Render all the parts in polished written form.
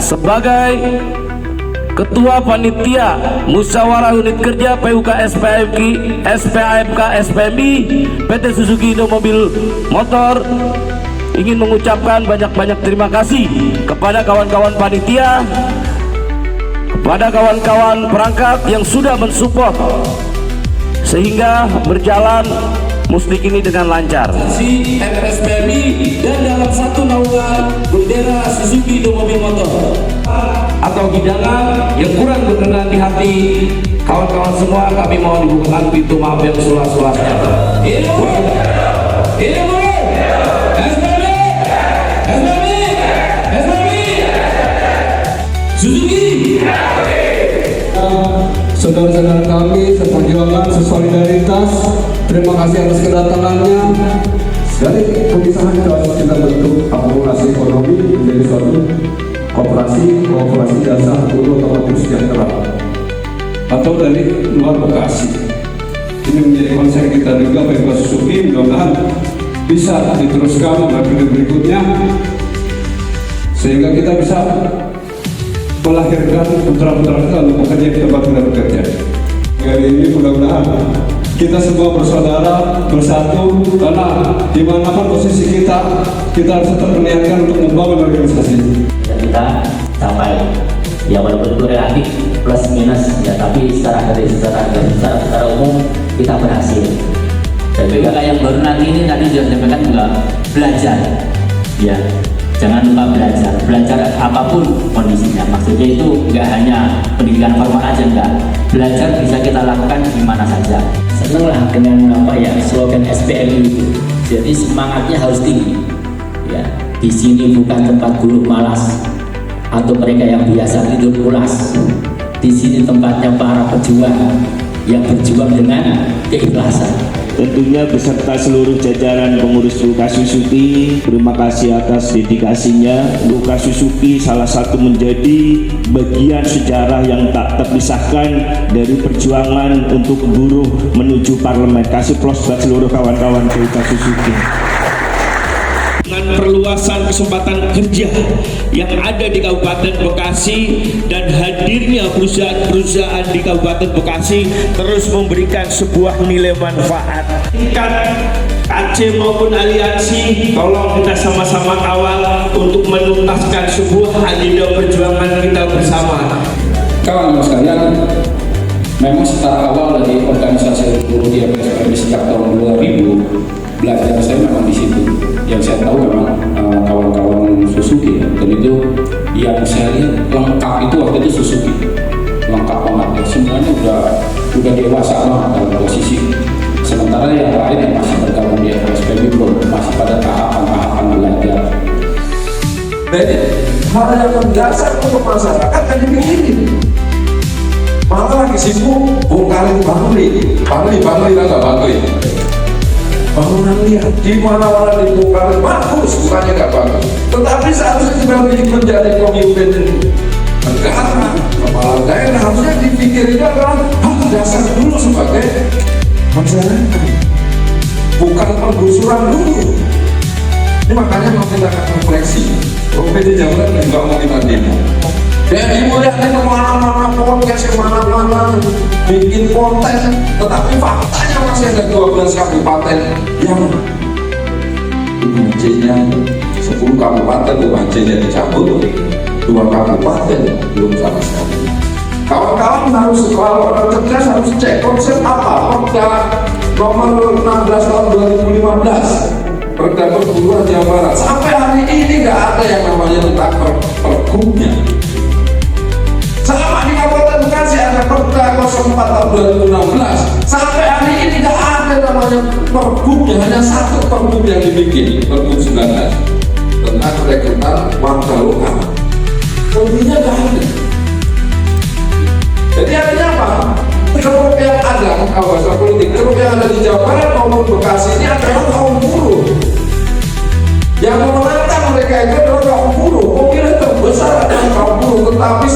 Sebagai Ketua Panitia Musyawarah Unit Kerja PUK SPAMK SPMI PT Suzuki Indo Mobil Motor ingin mengucapkan banyak-banyak terima kasih kepada kawan-kawan panitia, kepada kawan-kawan perangkat yang sudah mensupport sehingga berjalan musdik ini dengan lancar. MSPMI dan dalam satu naungan bendera Suzuki Indo Mobil Motor atau hidangan yang kurang berkenan di hati kawan-kawan semua, kami mohon dibukakan pintu maaf yang seluas-luasnya. Ini Suzuki. Saudara-saudara kami seperjuangan sesolidaritas, terima kasih atas kedatangannya. Dari pemisahan kita bentuk akumulasi ekonomi menjadi suatu kooperasi jasa untuk otomotif sejahtera atau dari luar Bekasi. Ini menjadi konsen kita juga PUK Suzuki, mudah-mudahan bisa diteruskan periode berikutnya sehingga kita bisa melahirkan putra-putra kita untuk bekerja di tempat kita bekerja. Hari ini mudah-mudahan kita semua bersaudara, bersatu, karena dimanapun posisi kita harus tetap meniatkan untuk membangun organisasi. Kita capai, ya walaupun itu relatif plus minus ya, tapi secara umum kita berhasil. Dan PUK yang baru nanti ini tadi sudah disampaikan juga belajar, ya. Jangan lupa belajar apapun kondisinya. Maksudnya itu nggak hanya pendidikan formal aja, enggak. Belajar bisa kita lakukan di mana saja. Senanglah dengan slogan SPMI itu. Jadi semangatnya harus tinggi. Ya, di sini bukan tempat buruk malas atau mereka yang biasa tidur pulas. Di sini tempatnya para pejuang yang berjuang dengan keikhlasan. Tentunya beserta seluruh jajaran pengurus PUK Suzuki, terima kasih atas dedikasinya. PUK Suzuki salah satu menjadi bagian sejarah yang tak terpisahkan dari perjuangan untuk buruh menuju parlemen. Kasih plus buat seluruh kawan-kawan PUK Suzuki. Dengan perluasan kesempatan kerja yang ada di Kabupaten Bekasi dan hadirnya perusahaan-perusahaan di Kabupaten Bekasi terus memberikan sebuah nilai manfaat. KC maupun aliansi, tolong kita sama-sama kawal untuk menuntaskan sebuah agenda perjuangan kita bersama. Kawan-kawan sekalian, memang secara awal dari organisasi buruh di PSPMI sejak tahun 2000, belajar saya memang di situ. Yang saya tahu memang kawan-kawan Suzuki, dan itu yang saya lihat lengkap itu waktu itu Suzuki, lengkap banget ya, semuanya udah dewasa banget dalam posisi. Sementara yang lain yang masih bergabung di PSPMI belum, masih pada tahapan belajar. Jadi hal yang mendasar untuk masyarakat kan begini. Malah lagi sibuk bongkarin Bangli lah nggak Bangli. Bangunan lihat di mana-mana dibongkar bagus, bukannya nggak bagus. Tetapi seharusnya kita menjadi pemimpin negara, kepala daerah, harusnya dipikirkan adalah hal dasar dulu sebagai masyarakat, bukan penggusuran dulu. Ini makanya mau kita refleksi. PD Jawa juga mau kita demo. Jadi melihatnya kemana-mana, podcast kemana-mana, bikin konten, tetapi faktanya masih ada 12 kabupaten yang UMC-nya 10 kabupaten UMC-nya dicabut, 2 kabupaten belum sama sekali. Kawan-kawan harus, kalau orang cerdas harus cek konsep apa Perda nomor 16 tahun 2015, Perda Perburuan Jawa Barat. Sampai hari ini nggak ada yang namanya tentang pergubnya. Selama di Kabupaten Bekasi ada Perda 04 tahun 2016, sampai hari ini tidak ada namanya pergubnya, hanya satu pergub yang dibikin, Pergub 19 tentang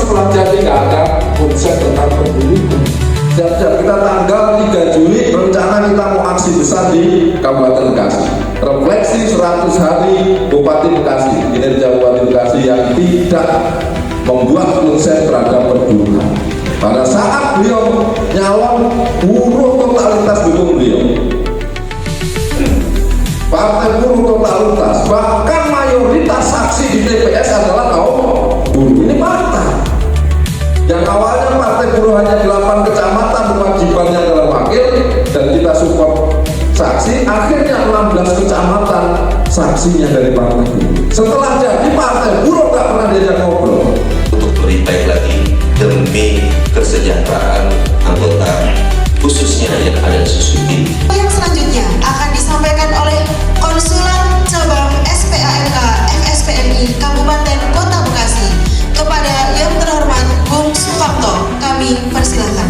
setelah jadi nggak ada konsep tentang pendidikan. Sejak kita tanggal 3 Juli rencana kita mau aksi besar di Kabupaten Bekasi. Refleksi 100 hari Bupati Bekasi, kinerja Bupati Bekasi yang tidak membuat konsep terhadap pendidikan. Pada saat beliau nyalon, buruh totalitas dukung beliau. Partai buruh totalitas, bahkan mayoritas saksi di TPS adalah kaum buruh. Ini partai yang awalnya partai buruh hanya 8 kecamatan kewajibannya adalah wakil dan kita support saksi, akhirnya 16 kecamatan saksinya dari partai buruh. Setelah jadi partai buruh tak pernah diajak ngobrol. Untuk lebih baik lagi demi kesejahteraan anggota khususnya yang ada di Susuki. Yang selanjutnya akan disampaikan oleh Konsulat Cabang SPAMK FSPMI Kabupaten Kota Bekasi kepada yang terhormat Bung Sukamto. Kami persilahkan.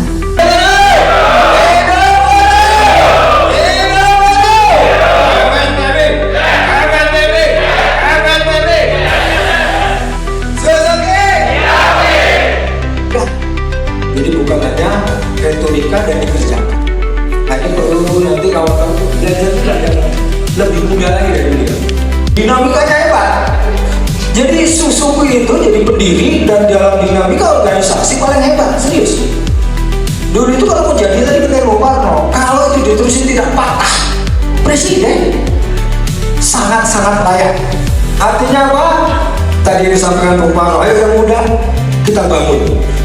Jadi bukan hanya retorika dan dikerjakan. Hanya perlu nanti kawan-kawan belajar yang lebih mudah lagi dari ini. Dinamikanya hebat. Jadi Susuki itu jadi pendiri dan dalam dinamika organisasi paling hebat, serius. Dulu itu kalau mau jadi tadi dengan Bung Karno, kalau itu diterusin tidak patah, presiden sangat-sangat layak. Artinya apa? Tadi disampaikan Bung Karno, ayo yang muda kita bangun.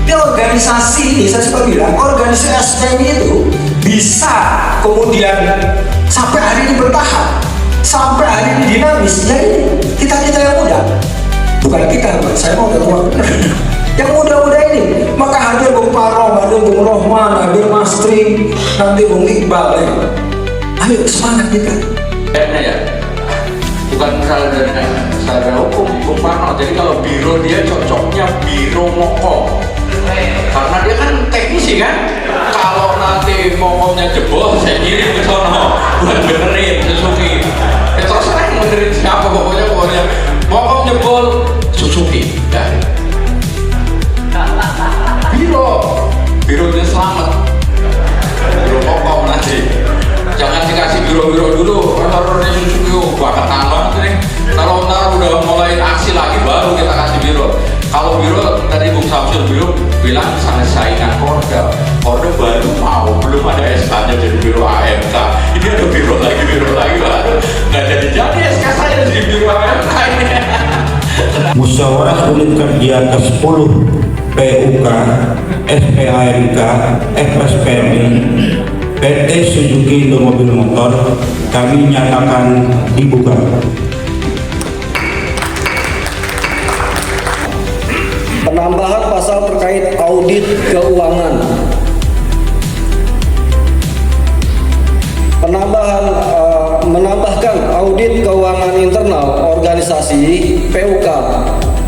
Di organisasi ini saya suka bilang, organisasi SPMI itu bisa kemudian sampai hari ini bertahan, sampai hari ini dinamis. Ya ini kita yang muda, bukan kita, saya mau tua yang muda-muda ini. Maka hadir Bung Paro, hadir Bung Rohman, hadir Mas Tri, nanti Bung Iqbal ya. Ayo semangat kita. Kayaknya ya, bukan salah hukum Bung Paro. Jadi kalau biro dia cocoknya biro mokom, karena dia kan teknisi kan. Kalau nanti mokomnya jebol, saya kirim ke sono buat benerin Suzuki. Terus saya benerin siapa, pokoknya mokom jebol Suzuki. Dan bironya selamat, biro mokom nanti. Jangan dikasih biro-biro dulu, orang-orang Suzuki bakatan banget nih. Kalau ntar udah mulai aksi lagi baru kita kasih biro. Kalau biro tadi Bung Samsul bilang sangat saingan Korda baru mau, belum ada SK-nya jadi biro AMK. Ini ada biro lagi baru. Nggak jadi SK saya jadi biro AMK ini. Musyawarah Unit Kerja ke-10 PUK, SPAMK, FSPMI, PT Suzuki Indomobil Motor kami nyatakan dibuka. Penambahan pasal terkait audit keuangan. Menambahkan audit keuangan internal organisasi PUK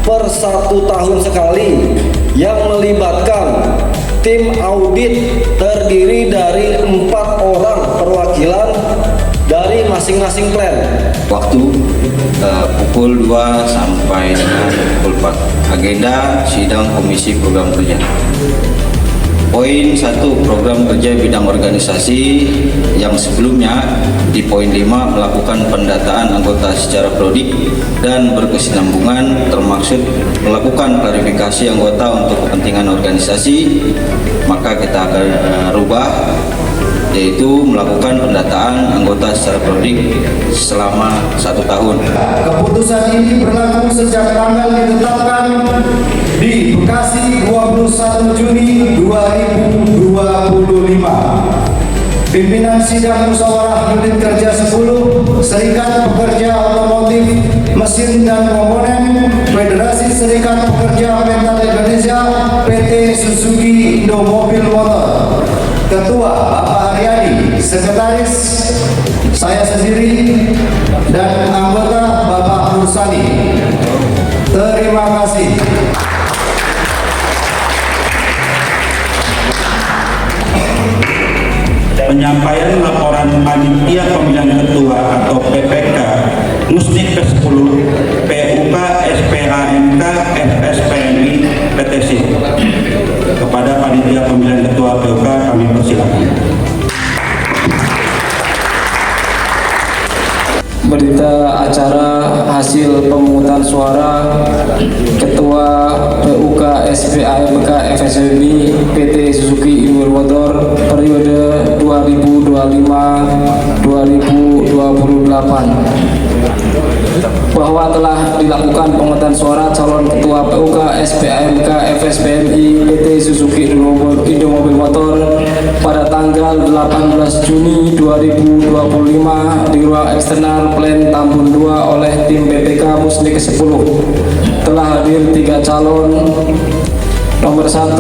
per 1 tahun sekali yang melibatkan tim audit terdiri dari 4 orang perwakilan dari masing-masing plan. Waktu pukul 2 sampai dengan pukul 4. Agenda sidang Komisi Program Kerja. Poin 1, program kerja bidang organisasi yang sebelumnya di poin 5 melakukan pendataan anggota secara prodik dan berkesinambungan, termaksud melakukan klarifikasi anggota untuk kepentingan organisasi, maka kita akan rubah, yaitu melakukan pendataan anggota secara prodik selama 1 tahun. Keputusan ini berlaku sejak tanggal ditetapkan di Bekasi 21 Juni 2025. Pimpinan Sidang Musyawarah Unit Kerja 10 Serikat Pekerja Otomotif Mesin dan Komponen Federasi Serikat Pekerja Mental Indonesia PT Suzuki Indomobil Motor. Ketua Bapak Haryadi, Sekretaris saya sendiri, dan anggota Bapak Mursani. Terima kasih. Penyampaian laporan Panitia Pemilihan Ketua atau PPK Musdik ke-10 PUK SPAMK FSPMI PTSI. pemungutan suara Ketua PUK SPAMK FSMI PT Suzuki Indomobil Motor periode 2025-2028 bahwa telah dilakukan pemungutan suara calon Ketua PUK SPAMK FSPMI PT Suzuki Indomobil Motor pada tanggal 18 Juni 2025 di ruang eksternal Plen Tambun 2 oleh tim PPK Musnik ke-10. Telah hadir 3 calon. Nomor 1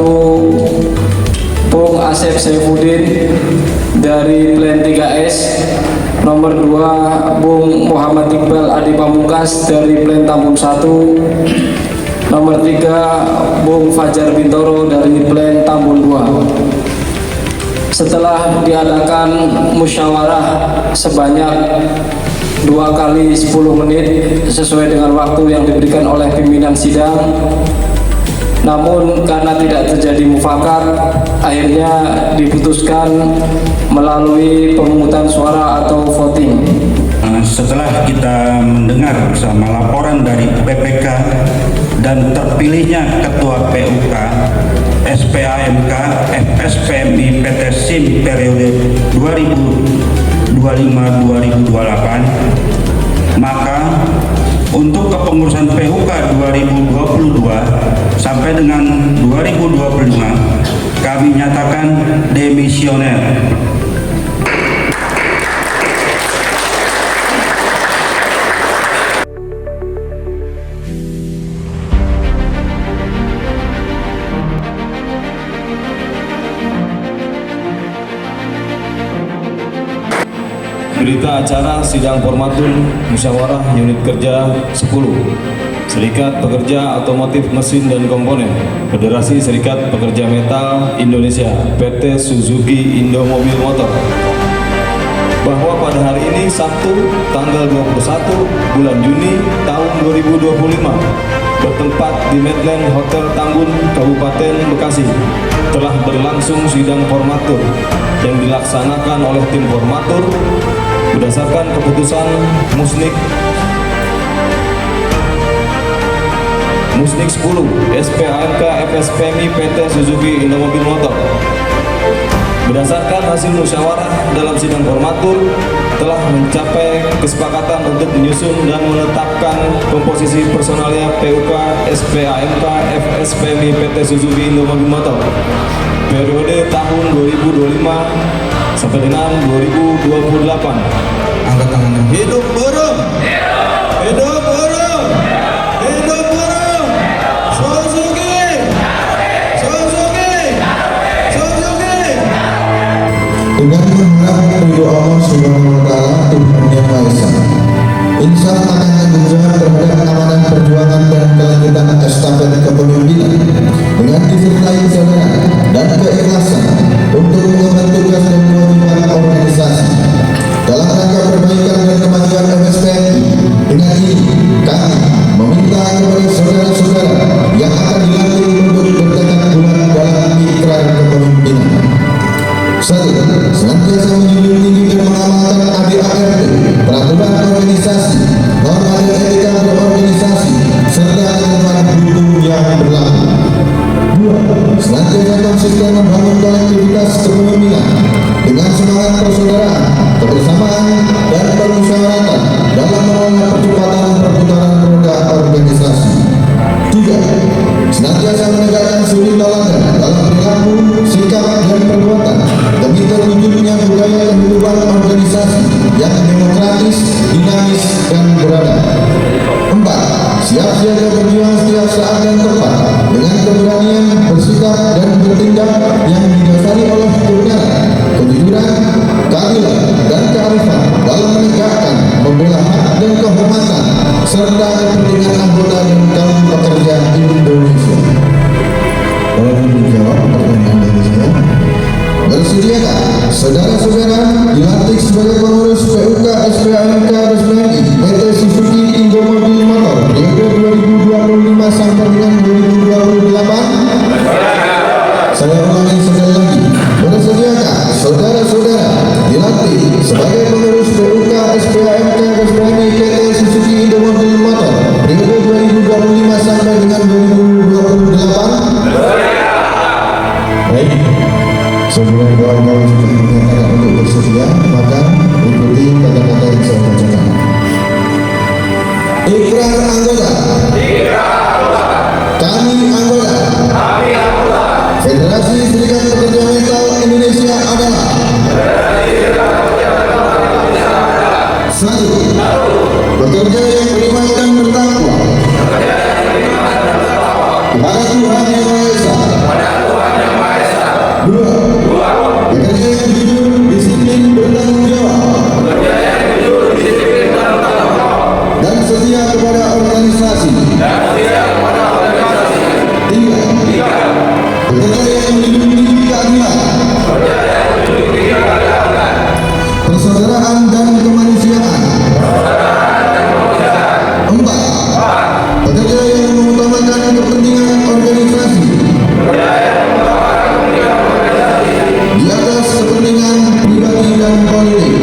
Bung Asep Saifuddin dari Plen 3S. Nomor 2 Bung Muhammad Iqbal Adi Pamungkas dari Plen Tambun 1. Nomor 3 Bung Fajar Bintoro dari Plen Tambun 2. Setelah diadakan musyawarah sebanyak 2 kali 10 menit sesuai dengan waktu yang diberikan oleh pimpinan sidang, namun karena tidak terjadi mufakat, akhirnya diputuskan melalui pemungutan suara atau voting. Setelah kita mendengar bersama laporan dari PPK dan terpilihnya Ketua PUK SPAMK FSPMI PT SIM periode 2025-2028, maka untuk kepengurusan PUK 2022 sampai dengan 2025 kami nyatakan demisioner. Berita acara sidang formatur musyawarah unit kerja 10 Serikat Pekerja Otomotif Mesin dan Komponen Federasi Serikat Pekerja Metal Indonesia PT Suzuki Indomobil Motor, bahwa pada hari ini Sabtu tanggal 21 bulan Juni tahun 2025 bertempat di Medland Hotel Tambun Kabupaten Bekasi telah berlangsung sidang formatur yang dilaksanakan oleh tim formatur berdasarkan keputusan Musnik 10 SPAMK FSPMI PT Suzuki Indomobil Motor. Berdasarkan hasil musyawarah dalam sidang formatur telah mencapai kesepakatan untuk menyusun dan menetapkan komposisi personalia PUK SPAMK FSPMI PT Suzuki Indomobil Motor periode tahun 2025 sampai dengan 2028. Angkat tangan. Hidup buruh! Hidup buruh! Hidup buruh! Suzuki! Suzuki! Suzuki! Dengan mengharap ridho Allah Subhanahu wa Ta'ala, Tuhan Yang Maha Esa, insya Allah akan berjuang terhadap amanah perjuangan dan kelanjutan estafet kepemimpinan dengan disertai kesadaran dan keikhlasan untuk mengemban tugas dan kewajiban organisasi dalam rangka perbaikan dan kemajuan FSPMI. Dengan ini kami meminta kepada saudara-saudara yang akan dilantik untuk bertekad bulat dalam ikrar kepemimpinan. 1. Senantiasa menjunjung tinggi dan mengamalkan ADART, peraturan organisasi, norma dan etika berorganisasi, serta ketentuan hukum yang berlaku. 2. Senantiasa konsisten membangun kolektivitas kepemimpinan dengan semangat persaudaraan, kebersamaan, dan permusyawaratan dalam mengelola percepatan perputaran roda organisasi. 3. Senantiasa menegakkan suri tauladan dalam perilaku, sikap, dan perbuatan demi terwujudnya budaya kehidupan organisasi yang demokratis, dinamis, dan beradab. 4. Siap siaga berjuang setiap saat dan tempat dengan keberanian bersikap dan bertindak yang didasari oleh kebenaran, kejujuran, keadilan, dan kearifan dalam menegakkan, membela hak dan kehormatan serta kepentingan anggota dan kaum pekerja Indonesia. Tolong dijawab pertanyaan dari saya. Bersediakah saudara-saudara dilantik sebagai pengurus PUK SPAMK FSPMI PT Suzuki Indomobil Motor periode 2025 sampai dengan 2028? Saya ulangi sekali lagi. Bersediakah saudara-saudara dilantik sebagai pengurus PUK SPAMK FSPMI PT Suzuki Indomobil Motor sampai dengan 2028? Baik, sebelum kawan-kawan sudah menyatakan untuk bersedia, maka ikuti kata-kata yang saya bacakan. Ikrar anggota. Kami anggota. Federasi Serikat Pekerja Metal Indonesia adalah satu, bekerja yang beriman dan bertakwa kepada Tuhan Yang Maha Esa. Dua, bekerja yang jujur, disiplin, bertanggung jawab dan setia kepada organisasi. Tiga, bekerja yang melindungi keadilan, persaudaraan dan kemanusiaan. Empat, bekerja yang mengutamakan kepentingan organisasi di atas kepentingan pribadi dan politik.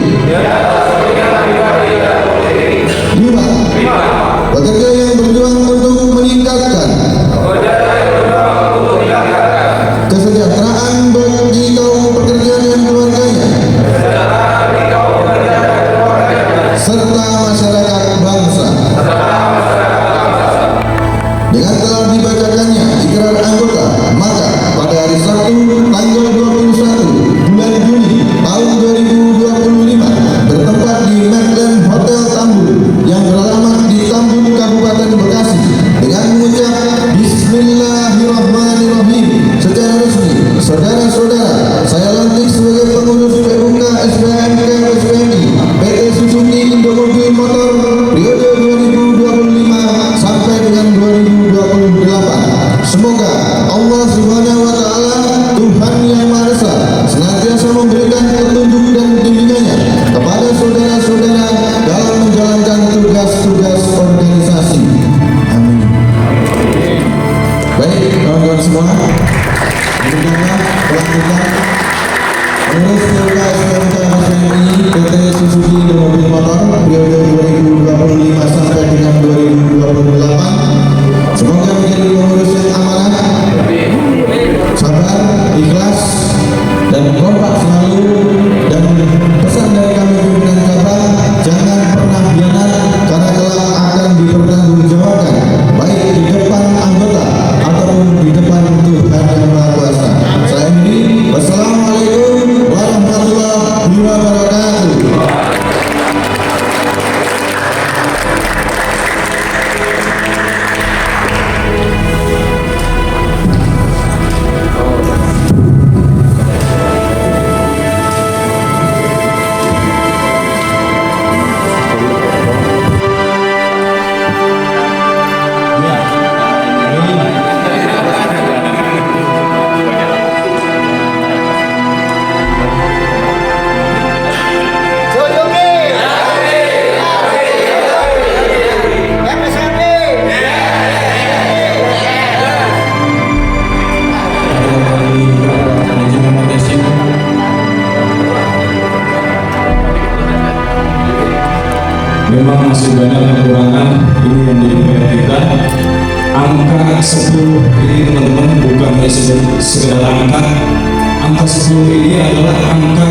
Lima, bekerja yang berjuang untuk meningkatkan kesejahteraan bagi kaum pekerja dan keluarganya serta masyarakat bangsa. Dengan telah dibacakannya ikrar anggota, maka pada hari Sabtu tanggal 21 bulan Juni tahun 2025 bertempat di Medland Hotel Tambun yang beralamat di Tambun, Kabupaten Bekasi, dengan mengucap Bismillahirrahmanirrahim secara resmi, saudara-saudara, saya lantik sebagai pengurus PUK SPAMK FSPMI PT Suzuki Indomobil Motor periode 2025 sampai dengan 2028. Semoga Allah Subhanahu wa Ta'ala, Tuhan Yang Maha Esa, senantiasa memberikan petunjuk dan bimbingannya kepada saudara-saudara dalam menjalankan tugas-tugas organisasi. Amin. Baik, kawan-kawan semua, berikutnya pelantikan pengurus PUK SPMK FSPMI PT Suzuki Indomobil Motor periode 2025 sampai dengan 2028. Semoga menjadi pengurus yang amanah, sabar, ikhlas, dan kompak selalu. Dan pesan dari kami pimpinan cabang, jangan pernah hianat karena kelak akan dipertanggungjawabkan baik di depan anggota ataupun di depan Tuhan Yang Maha Kuasa. Saya ini, wassalamualaikum warahmatullahi wabarakatuh. Memang masih banyak kekurangan, ini yang menjadi PR kita. Angka 10 ini teman-teman bukan hanya sekedar angka. Angka 10 ini adalah angka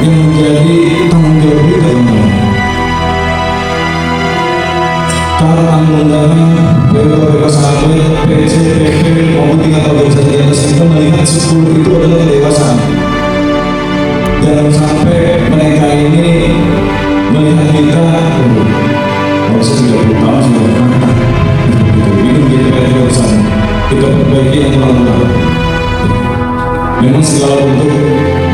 yang menjadi tanggung jawab kita, teman-teman. Para tamu undangan, BPK Sahabat, PC, PP, maupun tingkat organisasi di atas kita melihat 10 itu adalah kedewasaan. Jangan sampai mereka ini melihat kita, kalau saya 30 tahun sudah berangkat, ini menjadi PR bersama. Kita perbaiki yang kurang-kurang. Memang segala bentuk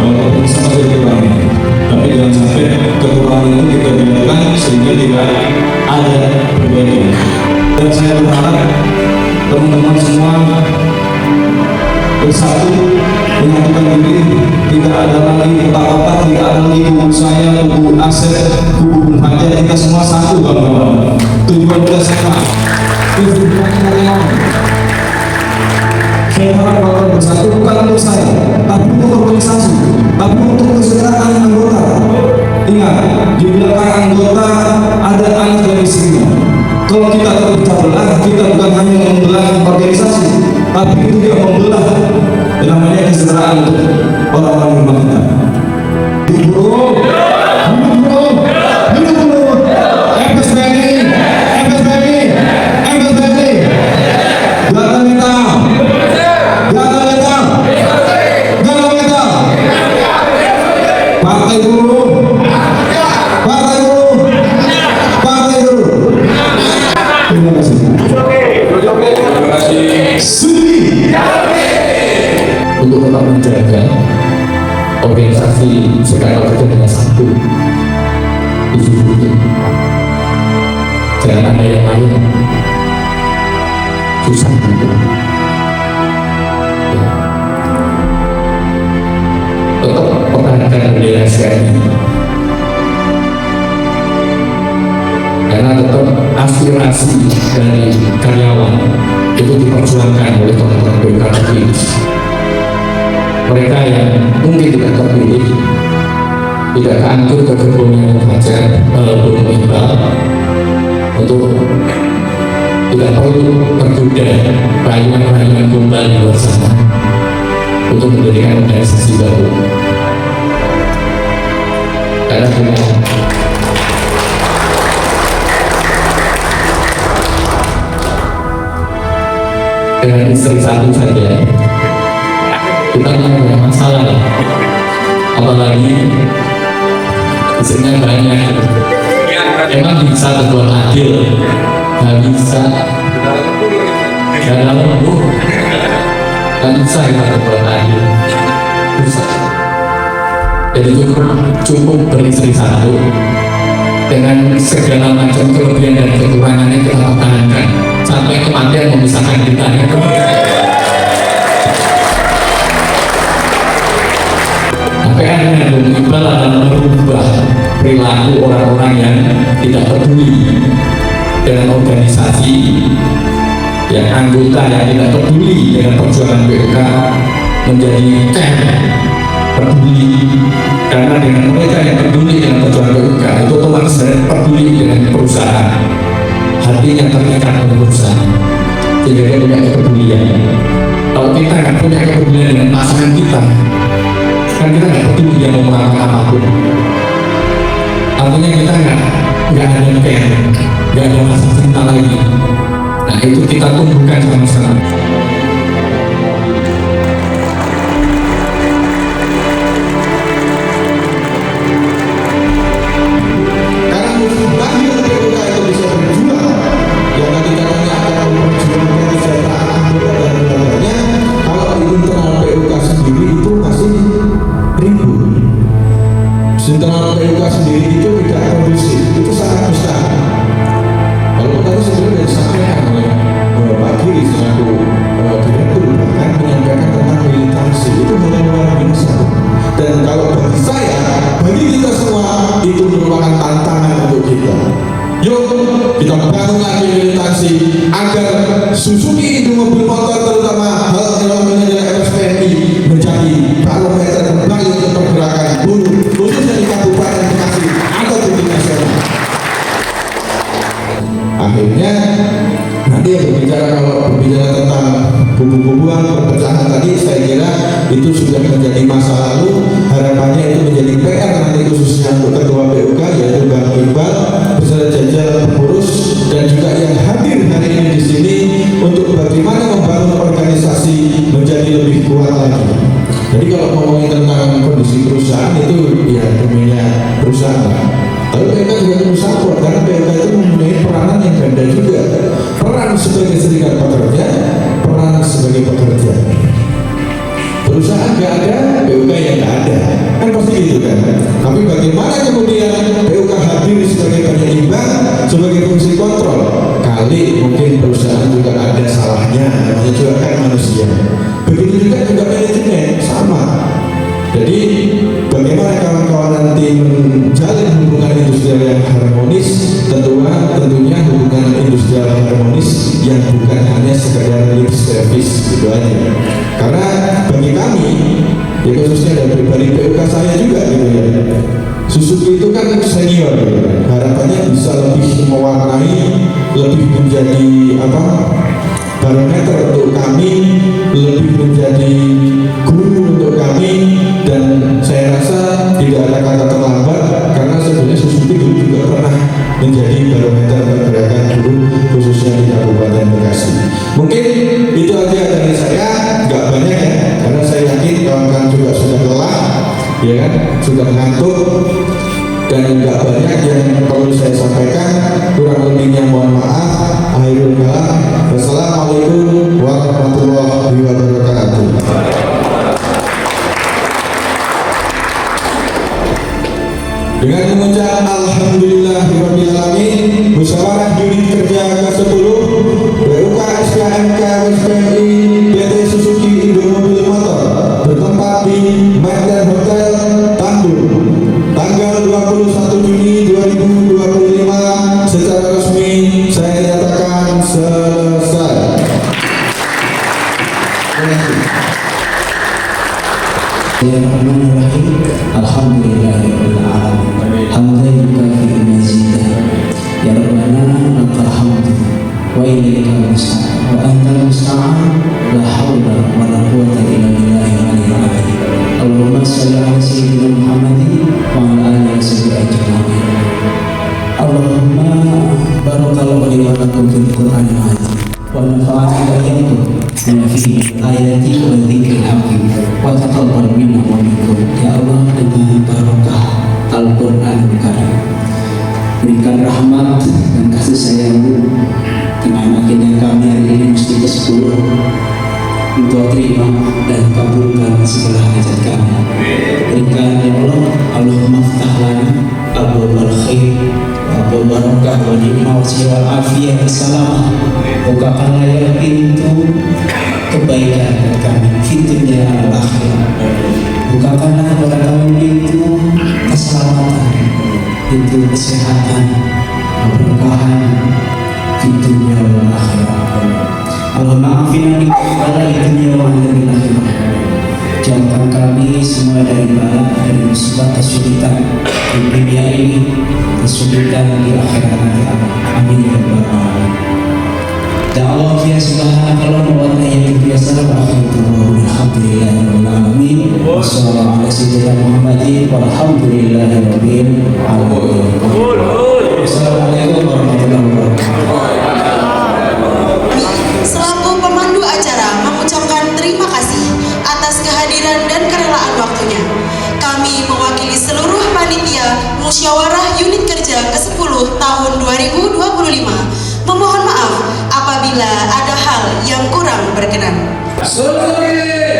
walaupun sama saja dikurangi, tapi jangan sampai kekurangan itu kita biarkan sehingga tidak ada perbaikan. Dan saya berharap teman-teman semua bersatu menyatukan diri, tidak ada lagi otak-otak, tidak ada lagi kubu saya, kubu Asep, kubu Hajar, kita semua satu kawan-kawan. Tujuan kita sama. Saya harap kawan bersatu bukan untuk saya, tapi untuk organisasi, tapi untuk kesejahteraan anggota. Ingat, di belakang anggota ada anak dan istrinya. Kalau kita terpecah belah, kita bukan tapi itu tidak membelah yang namanya kesejahteraan untuk orang-orang di rumah kita. Hidup bro, FSPMI, belakang kita, partai buruh. Terima kasih. Untuk tetap menjaga organisasi Serikat Pekerja dengan satu disusuki. Jangan ada yang lain susah gitu. Ya. Tetap pertahankan bendera SPMI karena tetap aspirasi dari karyawan itu diperjuangkan oleh teman-teman BKP. Mereka yang mungkin tidak terpilih, tidak keangkut ke gerbongnya Fajar Bung Iqbal, untuk tidak perlu tergoda rayuan-rayuan gombal di luar sana untuk mendirikan organisasi baru. Karena dengan istri satu saja kita punya banyak masalah, apalagi istrinya banyak. Emang bisa terbuat adil, nggak bisa, dalam lembut, nggak bisa kita terbuat adil, susah. Jadi cukup beristri satu dengan segala macam kelebihan dan kekurangannya kita pertahankan sampai kematian memisahkan kita. PN Bung Iqbal akan merubah perilaku orang-orang yang tidak peduli dengan organisasi, yang anggota yang tidak peduli dengan perjuangan PUK menjadi peduli, karena dengan mereka yang peduli dengan perjuangan PUK itu otomatis peduli dengan perusahaan, hatinya terikat dengan perusahaan, sehingga dia punya kepedulian. Kalau kita nggak punya kepedulian dengan pasangan kita, kan kita nggak peduli dia mau melakukan apapun. Artinya kita nggak ada care, nggak ada rasa cinta lagi. Nah itu kita tumbuhkan sama-sama. Karena mustahil PUK itu bisa berjuang, yang tadi katanya akan memperjuangkan kesejahteraan anggota dan lembaga. Kalau di internal PUK sendiri itu masih ribu. Internal PUK sendiri itu tidak kondusif, itu sangat besar. Kalau tadi sebenarnya disampaikan oleh Pak Giri selaku direktur, bahkan menyampaikan tentang militansi, itu hal yang luar biasa. Dan kalau bagi saya, bagi kita semua, itu merupakan tantangan untuk kita. Yuk kita bangun lagi militansi agar Suzuki Indomobil Motor, terutama hal elemen dari FSPMI, menjadi barometer kembali untuk pergerakan buruh khususnya di Kabupaten Bekasi atau di nasional. Akhirnya nanti kalau berbicara tentang kubu-kubuan perpecahan tadi, saya kira itu sudah menjadi masa lalu. Harapannya itu menjadi PR nanti khususnya untuk ketua PUK yaitu Bang Iqbal beserta jajaran pengurus dan juga yang hadir hari ini di sini untuk bagaimana membangun organisasi menjadi lebih kuat lagi. Jadi kalau ngomongin tentang kondisi perusahaan itu ya domainnya perusahaan. Tapi PUK juga perusahaan kuat karena PUK itu mempunyai peranan yang ganda juga. Peran sebagai serikat pekerja, peran sebagai pekerja. Perusahaan nggak ada, PUK yang nggak ada, kan pasti gitu kan. Tapi bagaimana kemudian PUK hadir sebagai penyeimbang, sebagai fungsi kontrol? Kali mungkin perusahaan juga ada salahnya, namanya juga kan manusia. Begitu juga manajemen sama. Jadi bagaimana kawan-kawan nanti menjalin hubungan industrial yang harmonis, tentunya hubungan industrial harmonis yang bukan hanya sekedar lip service gitu aja. Karena bagi kami, ya khususnya dari PUK saya juga gitu ya, Suzuki itu kan senior, harapannya bisa lebih mewarnai, lebih menjadi barometer untuk kami, lebih menjadi guru untuk kami, dan saya rasa tidak ada kata terlambat karena sebenarnya Suzuki dulu juga pernah menjadi barometer pergerakan guru khususnya di Kabupaten Bekasi. Mungkin itu aja dari saya, nggak banyak ya, karena saya yakin kawan-kawan juga sudah lelah, ya kan, sudah ngantuk, dan nggak banyak yang perlu saya sampaikan. Kurang lebihnya mohon maaf. Akhirul kalam. Wassalamualaikum warahmatullahi wabarakatuh. Dengan mengucap alhamdulillahirrahmanirrahim, musyawarah unit kerja ke-10 PUK SPAMK FSPMI PT Suzuki Indomobil Motor bertempat di Mandan Hotel Tambun tanggal 21 Juni 2025 secara resmi saya nyatakan selesai. Bismillahirrahmanirrahim. Alhamdulillahirabbil alamin. Hamdan yukafi mazidah. Ya Rabbana lakal hamdu wa ilaikal musta'an wa antal musta'an la haula wa la quwwata illa billahil aliyyil azim. Allahumma shalli ala sayyidina Muhammadin wa ala alihi wa sahbihi ajma'in. Allahumma barakallahu li wa lakum fil Qur'anil azim wa nafa'ani wa iyyakum bima fihi ayati wa dzikril hakim wa taqabbal minna wa minkum. Ya Allah, dengan barokah Al-Qur'anul Karim berikan rahmat dan kasih sayang-Mu dengan akhirnya kami hari ini mesti ke-10. Engkau terima dan kabulkan segala hajat kami. Berikan ya Allah, Allahumma ftah lana abwaabal khair wa abwaabal barakah wa ni'mah wa wal afiyah wa salamah. Bukakanlah ya pintu kebaikan kami, pintunya adalah akhirah. Bukakanlah kepada kami pintu keselamatan, pintu kesehatan, keberkahan, pintunya adalah akhirah. Allah maafin kami pada dunia wa akhirat. Jauhkan kami semua dari bala, dari musibah, kesulitan di dunia ini, kesulitan di akhirat nanti. Amin ya rabbal alamin. Ya Allah ya subhanallahi wa ta'ala biasa wa alhamdulillahirabbil alamin. Wassallallahu ala sayyidina Muhammadin walhamdulillahirabbil alamin. Wassalamualaikum warahmatullahi wabarakatuh. Selaku pemandu acara mengucapkan terima kasih atas kehadiran dan kerelaan waktunya. Kami mewakili seluruh panitia musyawarah unit kerja ke-10 tahun 2025 memohon maaf apabila ada hal yang kurang berkenan. Suzuki